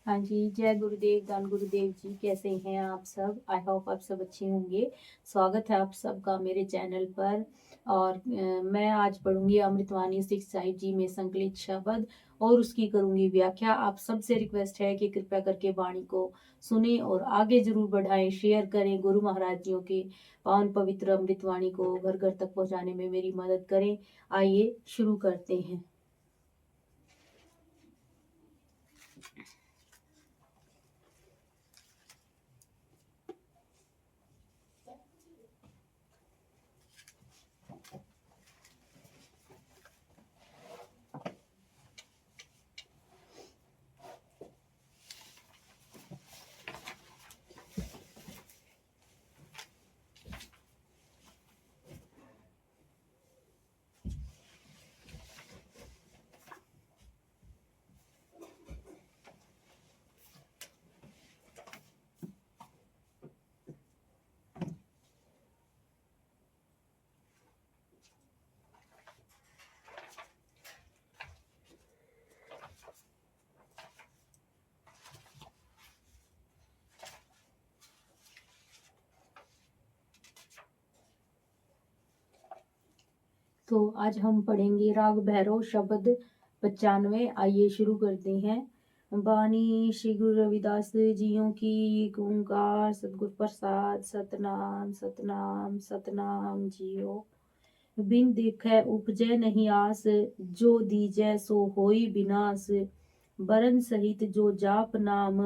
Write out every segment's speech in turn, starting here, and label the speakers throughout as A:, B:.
A: हाँ जी, जय गुरुदेव, दान गुरुदेव जी। कैसे हैं आप सब? आई होप आप सब अच्छे होंगे। स्वागत है आप सबका मेरे चैनल पर। और मैं आज पढ़ूंगी अमृतवाणी 6 जी में संकलित शब्द और उसकी करूंगी व्याख्या। आप सबसे रिक्वेस्ट है कि कृपया करके वाणी को सुने और आगे जरूर बढ़ाएं, शेयर करें। गुरु महाराज जियों के पावन पवित्र अमृतवाणी को घर घर तक पहुंचाने में मेरी मदद करें। आइए शुरू करते हैं। तो आज हम पढ़ेंगे राग भैरव शब्द 95। आइए शुरू करते हैं। बानी श्री गुरु रविदास जियों की। एक ओंकार सतगुर प्रसाद। सतनाम सतनाम सतनाम जियो। बिन देखे उपजै नहीं आस, जो दीजै सो होई विनाश। बरन सहित जो जाप नाम,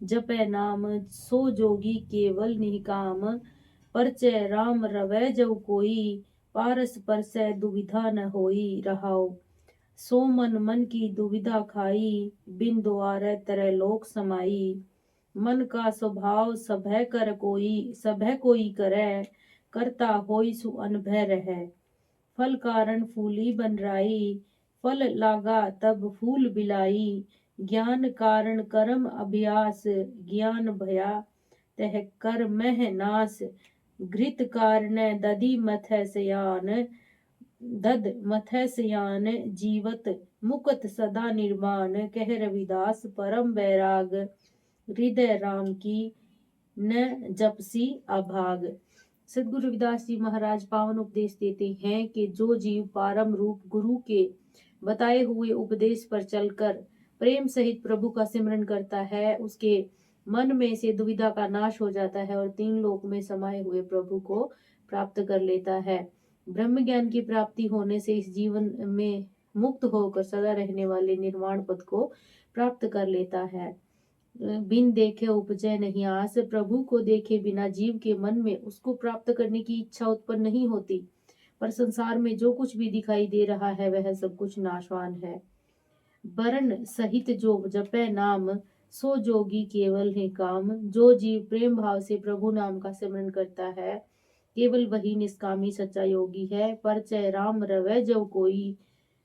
A: जपै नाम सो जोगी केवल निकाम। परचय राम रवै जव कोई, पारस परसै दुविधा न होई रहाओ। सो मन मन की दुविधा खाई, बिन द्वारै तरह लोक समाई। मन का स्वभाव सभय कर कोई, सभय कोई करै। करता होई सु अनभय रहै। फल कारण फूली बन राई, फल लागा तब फूल बिलाई। ज्ञान कारण कर्म अभ्यास, ज्ञान भया तह कर मह नाश। घृत कारण दधि मथै सयान, दद मथै सयान। जीवत मुकत सदा निर्माण, कह रविदास परम बैराग। हृदय राम की न जपसी अभाग। सदगुरु रविदास जी महाराज पावन उपदेश देते हैं कि जो जीव पारम रूप गुरु के बताए हुए उपदेश पर चलकर प्रेम सहित प्रभु का सिमरन करता है, उसके मन में से दुविधा का नाश हो जाता है और तीन लोक में समाये हुए प्रभु को प्राप्त कर लेता है। ब्रह्म ज्ञान की प्राप्ति होने से इस जीवन में मुक्त होकर सदा रहने वाले निर्वाण पद को प्राप्त कर लेता है। बिन देखे उपजय नहीं आस, प्रभु को देखे बिना जीव के मन में उसको प्राप्त करने की इच्छा उत्पन्न नहीं होती। पर संसार में जो कुछ भी दिखाई दे रहा है वह सब कुछ नाशवान है। बरन सहित जो जपै नाम, सो जोगी केवल है काम। जो जीव प्रेम भाव से प्रभु नाम का सिमरन करता है, केवल वही निष्कामी सच्चा योगी है। परचय राम रवै जव कोई,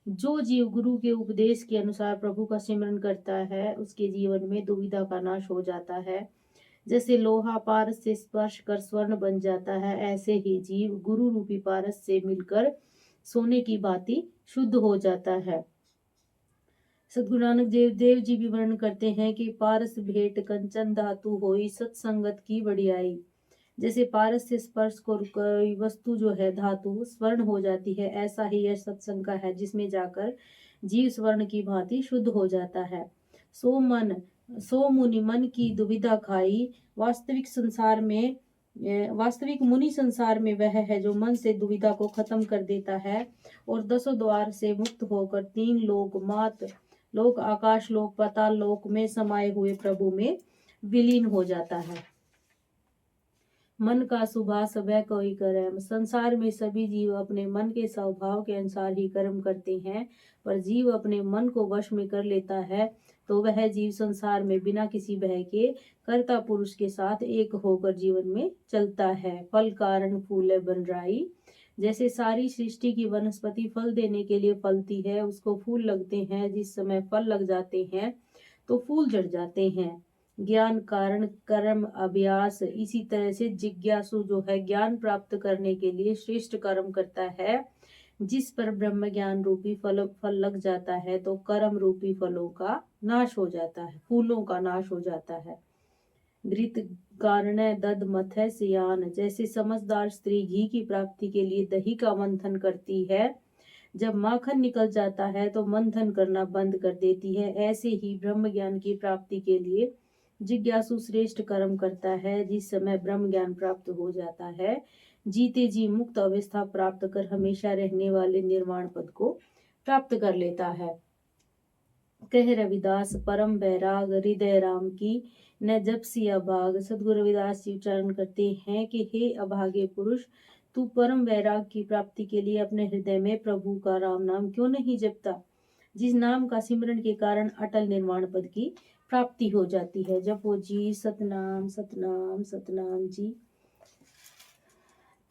A: जो जीव गुरु के उपदेश के अनुसार प्रभु का सिमरन करता है, उसके जीवन में दुविधा का नाश हो जाता है। जैसे लोहा पारस से स्पर्श कर स्वर्ण बन जाता है, ऐसे ही जीव गुरु रूपी पारस से मिलकर सोने की भांति शुद्ध हो जाता है। सद्गुरु नानक देव जी भी वर्णन करते हैं कि पारस भेंट कंचन धातु होई, सत्संगत की बढ़ियाई। जैसे पारस से स्पर्श को कोई वस्तु जो है धातु स्वर्ण हो जाती है, ऐसा ही यह सत्संग का है जिसमें जाकर जीव स्वर्ण की भांति शुद्ध हो जाता है। सो मुनि मन की दुविधा खाई। वास्तविक मुनि संसार में वह है जो मन से दुविधा को खत्म कर देता है और दसों द्वार से मुक्त होकर तीन लोक मात लोक आकाश लोक पाताल लोक में समाये हुए प्रभु में विलीन हो जाता है। मन का सुभा सभय कोई करे। संसार में सभी जीव अपने मन के स्वभाव के अनुसार ही कर्म करते हैं, पर जीव अपने मन को वश में कर लेता है तो वह जीव संसार में बिना किसी भय के कर्ता पुरुष के साथ एक होकर जीवन में चलता है। फल कारण फूले बन राई। जैसे सारी सृष्टि की वनस्पति फल देने के लिए फलती है, उसको फूल लगते हैं, जिस समय फल लग जाते हैं तो फूल झड़ जाते हैं। ज्ञान कारण कर्म अभ्यास। इसी तरह से जिज्ञासु जो है ज्ञान प्राप्त करने के लिए श्रेष्ठ कर्म करता है। जिस पर ब्रह्म ज्ञान रूपी फल लग जाता है तो कर्म रूपी फलों का नाश हो जाता है, फूलों का नाश हो जाता है। घृत कारण दध मथै सियान, जैसे समझदार स्त्री घी की प्राप्ति के लिए दही का मंथन करती है, जब माखन निकल जाता है तो मंथन करना बंद कर देती है, ऐसे ही ब्रह्म ज्ञान की प्राप्ति के लिए जिज्ञासु श्रेष्ठ कर्म करता है। जिस समय ब्रह्म ज्ञान प्राप्त हो जाता है, जीते जी मुक्त अवस्था प्राप्त कर हमेशा रहने वाले निर्वाण पद को प्राप्त कर लेता है। कह रविदास परम बैराग हृदय राम की न जप सी अभाग। सदगुरु रविदास जी उच्चारण करते हैं कि हे अभागे पुरुष, तू परम वैराग की प्राप्ति के लिए अपने हृदय में प्रभु का राम नाम क्यों नहीं जपता, जिस नाम का सिमरन के कारण अटल निर्वाण पद की प्राप्ति हो जाती है। जपो जी सतनाम सतनाम सतनाम जी।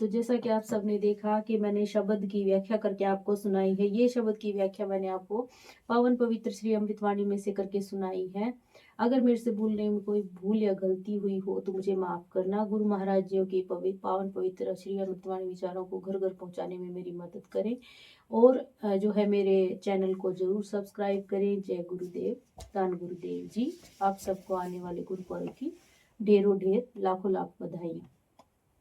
A: तो जैसा कि आप सबने देखा कि मैंने शब्द की व्याख्या करके आपको सुनाई है, ये शब्द की व्याख्या मैंने आपको पावन पवित्र श्री अमृतवाणी में से करके सुनाई है। अगर मेरे से बोलने में कोई भूल या गलती हुई हो तो मुझे माफ करना। गुरु महाराज जी के पावन पवित्र श्री अमृतवाणी विचारों को घर घर पहुंचाने में मेरी मदद करें, और जो है मेरे चैनल को जरूर सब्सक्राइब करें। जय गुरुदेव, दान गुरुदेव जी। आप सबको आने वाले गुरु पर्व की ढेरों ढेर लाखों लाख बधाई।